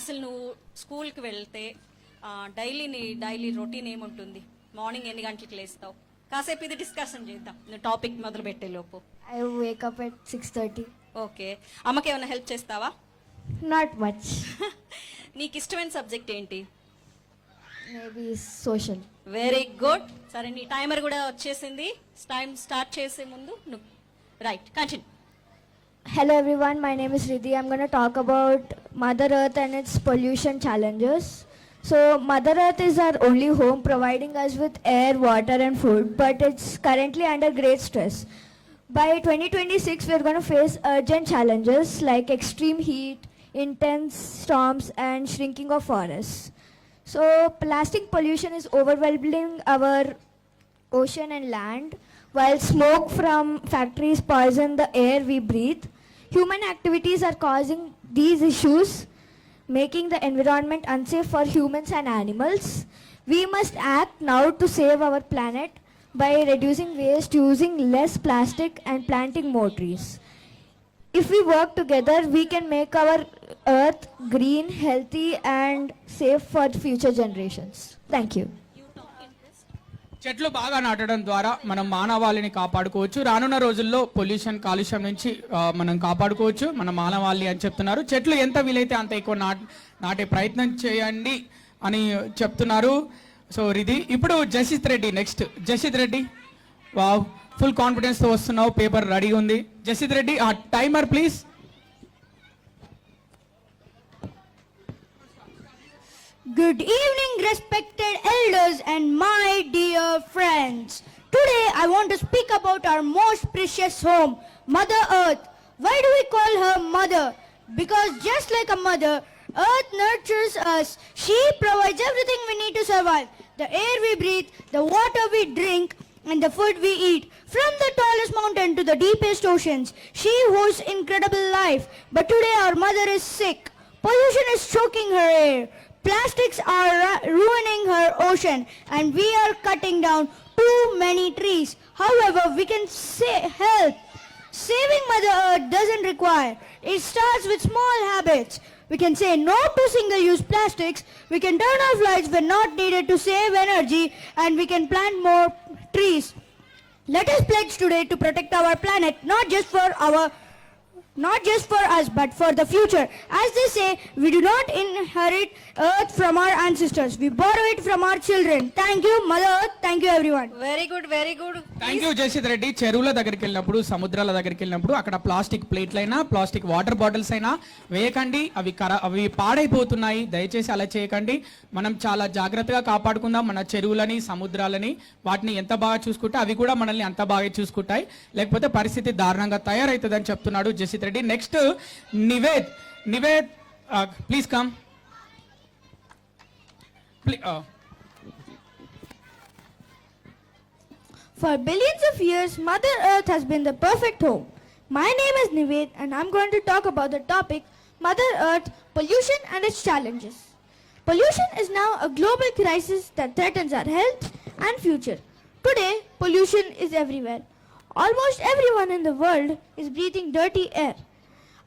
అసలు నువ్వు స్కూల్కి వెళ్తే డైలీ రొటీన్ ఏముంటుంది? మార్నింగ్ ఎన్ని గంటలకు లేస్తావు? కాసేపు ఇది డిస్కషన్ చేద్దాం, నువ్వు టాపిక్ మొదలు పెట్టే లోపు. I wake up at 6:30. Okay, అమ్మకి ఏమైనా హెల్ప్ చేస్తావా? Not much. నీకు ఇష్టమైన సబ్జెక్ట్ ఏంటి? Maybe social. Very good. సరే, నీ టైమర్ కూడా వచ్చేసింది. టైం స్టార్ట్ చేసే ముందు నువ్వు right continue. Hello everyone, my name is Riddhi. I'm going to talk about Mother Earth and its pollution challenges. So Mother Earth is our only home, providing us with air, water and food, but it's currently under great stress. By 2026, we're going to face urgent challenges like extreme heat, intense storms and shrinking of forests. So plastic pollution is overwhelming our ocean and land, while smoke from factories poison the air we breathe. Human activities are causing these issues, making the environment unsafe for humans and animals. We must act now to save our planet by reducing waste, using less plastic and planting more trees. If we work together, we can make our earth green, healthy and safe for future generations. Thank you. చెట్లు బాగా నాటడం ద్వారా మనం మానవాళిని కాపాడుకోవచ్చు. రానున్న రోజుల్లో pollution కాలుష్యం నుంచి మనం కాపాడుకోవచ్చు మన మానవాళి అని చెప్తున్నారు. చెట్లు ఎంత వీలైతే అంత ఎక్కువ నాటే ప్రయత్నం చేయండి అని చెప్తున్నారు. సో ఇది ఇప్పుడు Jasith Reddy. Next Jasith Reddy, wow, full కాన్ఫిడెన్స్తో వస్తున్నావు, పేపర్ రెడీ ఉంది. జసిత్ రెడ్డి, ఆ timer please. Good evening, respected elders and my dear friends. Today I want to speak about our most precious home, Mother Earth. Why do we call her Mother? Because just like a mother, Earth nurtures us. She provides everything we need to survive. The air we breathe, the water we drink, and the food we eat. From the tallest mountain to the deepest oceans, she hosts incredible life. But today our mother is sick. Pollution is choking her air. Plastics are ruining her ocean, and we are cutting down too many trees. However, we can help. Saving Mother Earth doesn't require. It starts with small habits. We can say no to single-use plastics. We can turn off lights when not needed to save energy, and we can plant more trees. Let us pledge today to protect our planet, not just for us, but for the future. As they say, we do not inherit Earth from our ancestors. We borrow it from our children. Thank you, Mother Earth. Thank you, everyone. Very good, very good. Thank you Jasith Reddy. చెరువుల దగ్గరికి వెళ్ళినప్పుడు, సముద్రాల దగ్గరికి వెళ్ళినప్పుడు అక్కడ plastic ప్లేట్లైనా plastic water bottles అయినా వేయకండి. అవి పాడైపోతున్నాయి. దయచేసి అలా చేయకండి. మనం చాలా జాగ్రత్తగా కాపాడుకుందాం మన చెరువులని, సముద్రాలని. వాటిని ఎంత బాగా చూసుకుంటే అవి కూడా మనల్ని అంత బాగా చూసుకుంటాయి. లేకపోతే పరిస్థితి దారుణంగా తయారవుతుందని చెప్తున్నాడు Jasith Reddy. Next Nived, please come. For billions of years, Mother Earth has been the perfect home. My name is Nived and I'm going to talk about the topic Mother Earth, pollution and its challenges. Pollution is now a global crisis that threatens our health and future. Today, pollution is everywhere. Almost everyone in the world is breathing dirty air.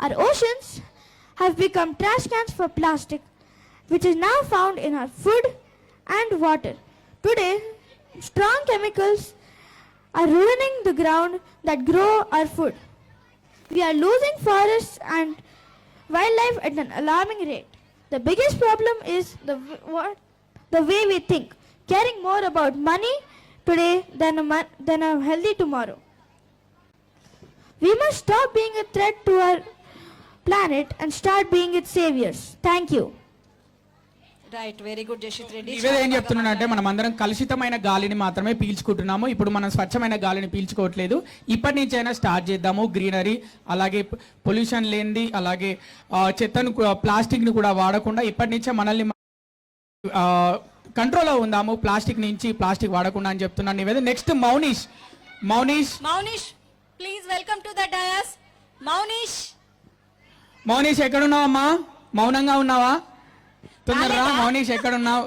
Our oceans have become trash cans for plastic, which is now found in our food and water. Today, strong chemicals are ruining the ground that grow our food. We are losing forests and wildlife at an alarming rate. The biggest problem is the way we think, caring more about money today than a healthy tomorrow. We must stop being a threat to our planet and start being its saviors. Thank you. Right, very good Jasith Reddy. ఇవే ఏం చెప్తున్నానంటే మనం అందరం కలుషితమైన గాలిని మాత్రమే పీల్చుకుంటున్నాము. ఇప్పుడు మనం స్వచ్ఛమైన గాలిని పీల్చుకోవట్లేదు. ఇప్పటి నుంచి అయినా స్టార్ట్ చేద్దాము. గ్రీనరీ, అలాగే పొల్యూషన్ లేనిది, అలాగే చెత్తను, ప్లాస్టిక్ని కూడా వాడకుండా ఇప్పటి నుంచే మనల్ని కంట్రోల్లో ఉందాము. ప్లాస్టిక్ వాడకుండా అని చెప్తున్నాను. Niveda. Next Mounish, please welcome to the dais. Mounish ఎక్కడున్నావు అమ్మా? మౌనంగా ఉన్నావా? తొందరరా. మౌనీష్ ఎక్కడున్నావు?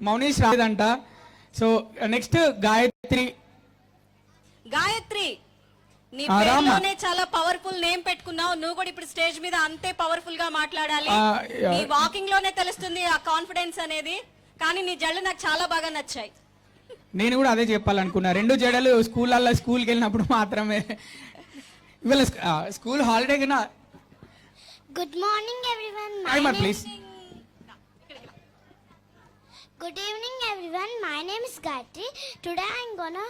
మౌనీష్ రాలేదంట. So next Gayatri. నీ రామ్మా. పేరులోనే చాలా పవర్ఫుల్ నేమ్ పెట్టుకున్నావు. నువ్వు కూడా ఇప్పుడు స్టేజ్ మీద అంతే పవర్ఫుల్ గా మాట్లాడాలి. నీ వాకింగ్ లోనే తెలుస్తుంది ఆ కాన్ఫిడెన్స్ అనేది. కానీ నీ జళ్ళు నాకు చాలా బాగా నచ్చాయి. నేను కూడా అదే చెప్పాలనుకున్నా. రెండు జడలు స్కూల్కి వెళ్ళినప్పుడు మాత్రమే. ఇవాళ స్కూల్ హాలిడే కన్నా. Good morning, everyone. Please. Good evening, everyone. My name is Gayatri. Today I'm gonna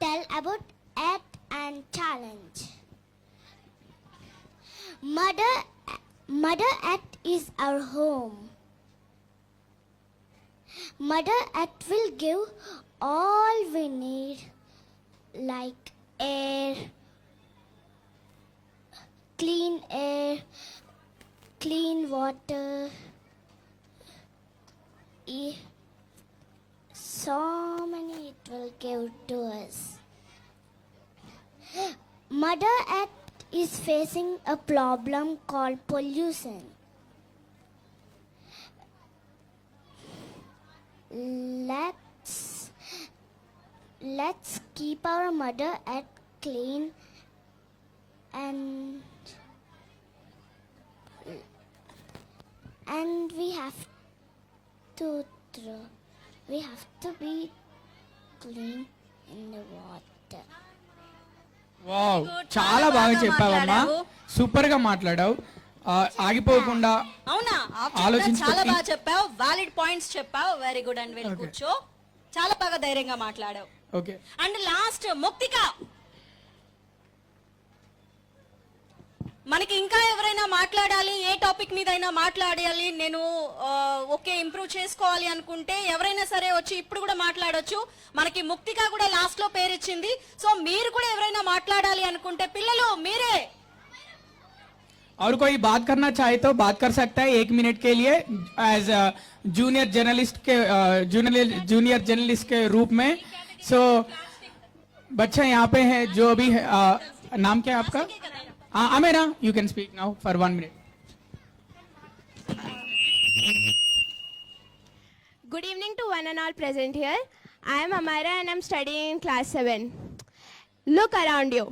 tell about Earth and Challenge. Mother Earth is our home. Mother Earth will give all we need, like air, clean water, so many it will give to us. Mother Earth is facing a problem called pollution. Let's keep our Mother Earth clean and we have to be clean in the water. Wow, Good. చాలా చాలా బాగా బాగా చెప్పావమ్మా. మాట్లాడావు. Super గా మాట్లాడావు. ఆగిపోకుండా అవునా? ఆలోచించుకో- చాలా బాగా చెప్పావు. వాలిడ్ పాయింట్స్ చెప్పావు. వెరీ గుడ్ అండ్ వెరీ కూర్చో. చాలా బాగా ధైర్యంగా మాట్లాడావు. ఓకే. అండ్ లాస్ట్ ముక్తిక, మనకి ఇంకా ఎవరైనా మాట్లాడాలి, ఏ టాపిక్ మీద అయినా మాట్లాడాలి, నేను ఓకే ఇంప్రూవ్ చేసుకోవాలి అనుకుంటే ఎవరైనా సరే వచ్చి ఇప్పుడు కూడా మాట్లాడొచ్చు. మనకి ముక్తిక కూడా లాస్ట్ లో పేరు ఇచ్చింది. సో మీరు కూడా ఎవరైనా మాట్లాడాలి అనుకుంటే పిల్లలు మీరే. और कोई बात करना चाहे तो बात कर सकता है 1 मिनट के लिए एज जूनियर जर्नलिस्ट के रूप में. सो बच्चा यहाँ पे है जो अभी है, नाम क्या है आपका? Amaira, you can speak now for 1 minute. Good evening to one and all present here. I am Amara and I am studying in class 7. Look around you.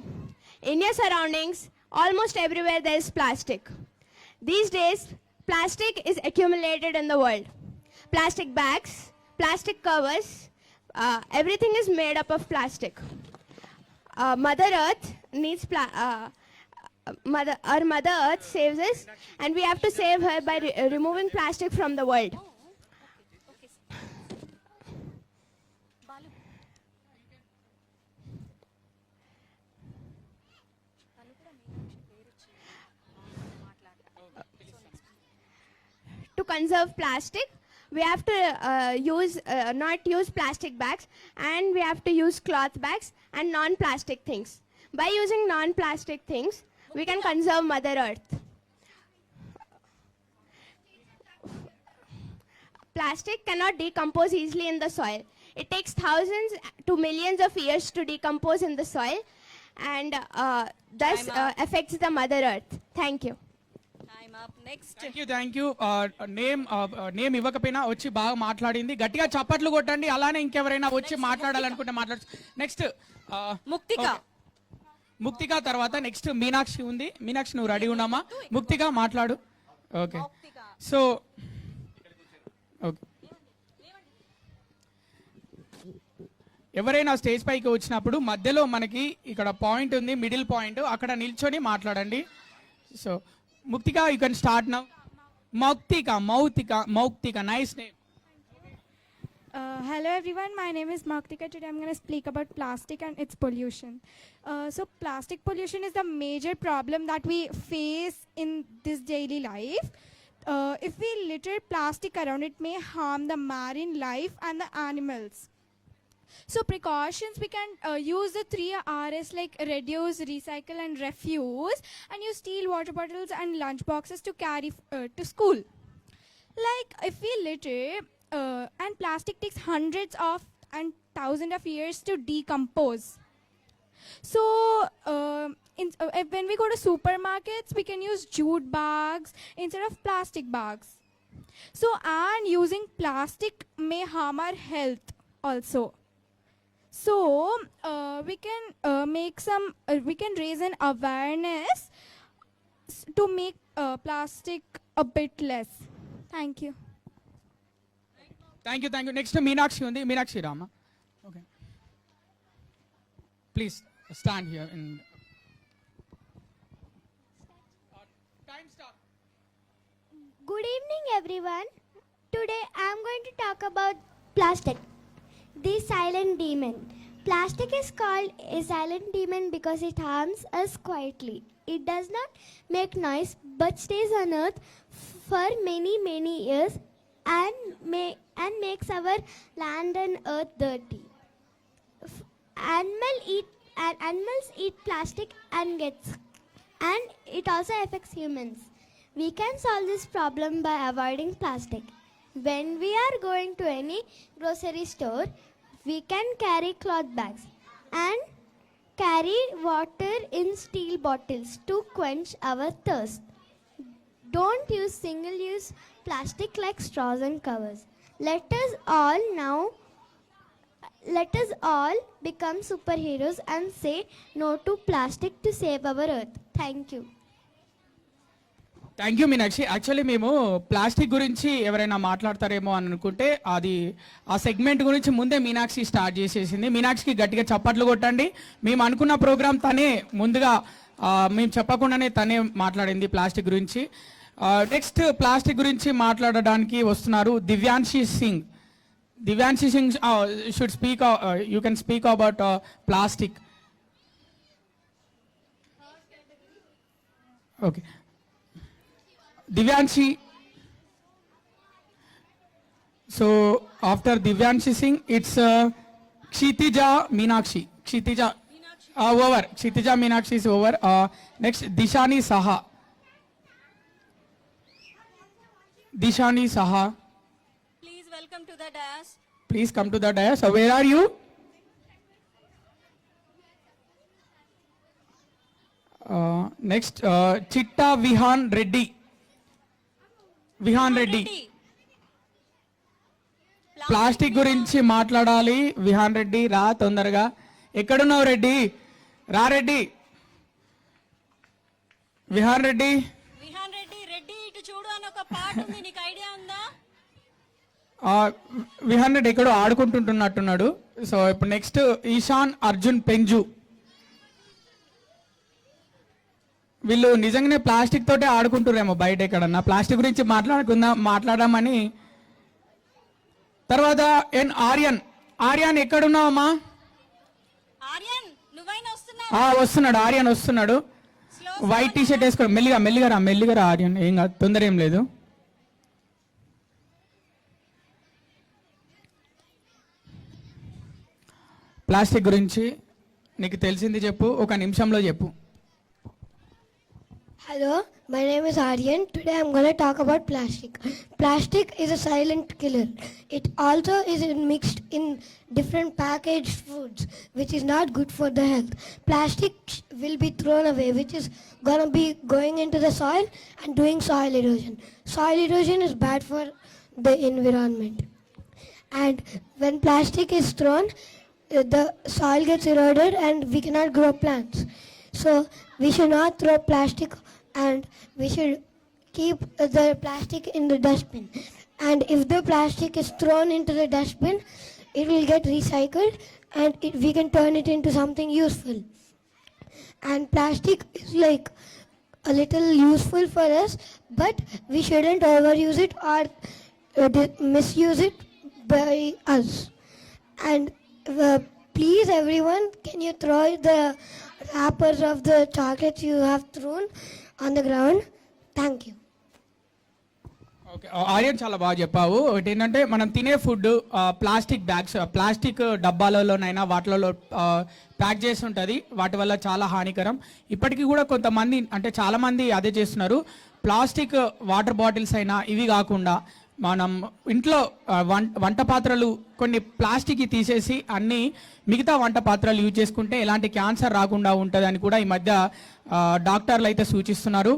In your surroundings, almost everywhere there is plastic. These days, plastic is accumulated in the world. Plastic bags, plastic covers, everything is made up of plastic. Mother Earth needs our Mother Earth saves us, and we have to save her by removing plastic from the world. To conserve plastic, we have to not use plastic bags, and we have to use cloth bags and non-plastic things. By using non-plastic things, we can conserve Mother Earth. Plastic cannot decompose easily in the soil. It takes thousands to millions of years to decompose in the soil, and thus affects the Mother Earth. Thank you. Time up. Next thank you. Name ఇవ్వకపోయినా వచ్చి బాగా మాట్లాడింది. గట్టిగా చప్పట్లు కొట్టండి. అలానే ఇంకెవరైనా వచ్చి మాట్లాడాలనుకుంటే మాట్లాడచ్చు. నెక్స్ట్ ముక్తిక. ముక్తిక తర్వాత నెక్స్ట్ మీనాక్షి ఉంది. మీనాక్షి నువ్వు రెడీ ఉన్నామా? ముక్తిక మాట్లాడు. ఓకే. సో ఓకే, ఎవరైనా స్టేజ్ పైకి వచ్చినప్పుడు మధ్యలో మనకి ఇక్కడ పాయింట్ ఉంది, మిడిల్ పాయింట్, అక్కడ నిల్చొని మాట్లాడండి. So Muktika, you can start now. Mouktika, nice name. Hello everyone, my name is Maktika. Today I'm going to speak about plastic and its pollution. So plastic pollution is the major problem that we face in this daily life. If we litter plastic around, it may harm the marine life and the animals. So precautions, we can use the 3 Rs like reduce, recycle and refuse, and use steel water bottles and lunch boxes to carry to school. Like if we litter, and plastic takes hundreds of and thousands of years to decompose. So when we go to supermarkets, we can use jute bags instead of plastic bags. So and using plastic may harm our health also. So we can we can raise an awareness to make plastic a bit less. Thank you. Thank you next Meenakshi ఉంది. మీనాక్షి రామా. Okay, please stand here in time stop. Good evening, everyone. Today I am going to talk about plastic, the silent demon. Plastic is called a silent demon because it harms us quietly. It does not make noise but stays on earth for many, many years and makes our land and earth dirty. Animals eat plastic and it also affects humans. We can solve this problem by avoiding plastic. When we are going to any grocery store, we can carry cloth bags and carry water in steel bottles to quench our thirst. Don't use single-use plastic like straws and covers. Let us all become superheroes and say no to plastic to save our earth. Thank you. Thank you Meenakshi. Actually మేము plastic గురించి ఎవరైనా మాట్లాడతారేమో అని అనుకుంటే అది ఆ segment గురించి ముందే Meenakshi start చేసేసింది. మీనాక్షికి గట్టిగా చప్పట్లు కొట్టండి. మేము అనుకున్న ప్రోగ్రామ్ తనే ముందుగా మేము చెప్పకుండానే తనే మాట్లాడింది ప్లాస్టిక్ గురించి. నెక్స్ట్ ప్లాస్టిక్ గురించి మాట్లాడడానికి వస్తున్నారు Divyanshi Singh. Divyanshi Singh should speak, you can speak about plastic. Okay, Divyanshi. So after Divyanshi Singh, it's Kshitija Meenakshi. Kshitija over. Kshitija Meenakshi is over. Next, Dishani Saha. Dishani Saha. Please welcome to the dais. Please come to the dais. So where are you? Next, Chitta Vihan Reddy. Vihan Reddy. Plastic గురించి మాట్లాడాలి. విహాన్ రెడ్డి రా తొందరగా. ఎక్కడున్నావు రెడ్డి? రా రెడ్డి. విహాన్ రెడ్డి. విహాన్ రెడ్డి, రెడ్డి ఇటు చూడు అని ఒక పాట ఉంది, నీకు ఐడియా ఉందా? విహాన్ రెడ్డి ఎక్కడో ఆడుకుంటుంటున్నట్టున్నాడు. సో ఇప్పుడు నెక్స్ట్ ఈశాన్ అర్జున్ పెంజు. వీళ్ళు నిజంగానే ప్లాస్టిక్ తోటే ఆడుకుంటురేమో బయట ఎక్కడన్నా. ప్లాస్టిక్ గురించి మాట్లాడమని. తర్వాత ఆర్యన్. ఆర్యన్ ఎక్కడున్నావమ్మా? ఆర్యన్ నువ్వైనా వస్తున్నావా? వస్తున్నాడు, ఆర్యన్ వస్తున్నాడు. వైట్ టీ షర్ట్ వేసుకోడు. మెల్లిగా రా ఆర్యన్, ఏం కాదు, తొందర ఏం లేదు. ప్లాస్టిక్ గురించి నీకు తెలిసింది చెప్పు, ఒక నిమిషంలో చెప్పు. Hello, my name is Aryan. Today I'm going to talk about plastic. Plastic is a silent killer. It also is mixed in different packaged foods, which is not good for the health. Plastic will be thrown away, which is going to be going into the soil and doing soil erosion. Soil erosion is bad for the environment. And when plastic is thrown, the soil gets eroded and we cannot grow plants. So we should not throw plastic, and we should keep the plastic in the dustbin. And if the plastic is thrown into the dustbin, it will get recycled and we can turn it into something useful. And plastic is like a little useful for us, but we shouldn't overuse it or misuse it by us. And please everyone, can you throw the wrappers of the chocolates you have thrown on the ground? Thank you. Okay, Aryan చాలా బాగా చెప్పావు. ఒకటి ఏంటంటే మనం తినే food plastic bags, plastic డబ్బాలలోనైనా వాటిలలో pack చేసి ఉంటుంది. వాటి వల్ల చాలా హానికరం. ఇప్పటికీ కూడా కొంతమంది, అంటే చాలామంది అదే చేస్తున్నారు. ప్లాస్టిక్ వాటర్ బాటిల్స్ అయినా ఇవి కాకుండా మనం ఇంట్లో వంట పాత్రలు కొన్ని ప్లాస్టిక్ తీసేసి అన్ని మిగతా వంట పాత్రలు యూజ్ చేసుకుంటే ఎలాంటి క్యాన్సర్ రాకుండా ఉంటుందని కూడా ఈ మధ్య డాక్టర్లు అయితే సూచిస్తున్నారు.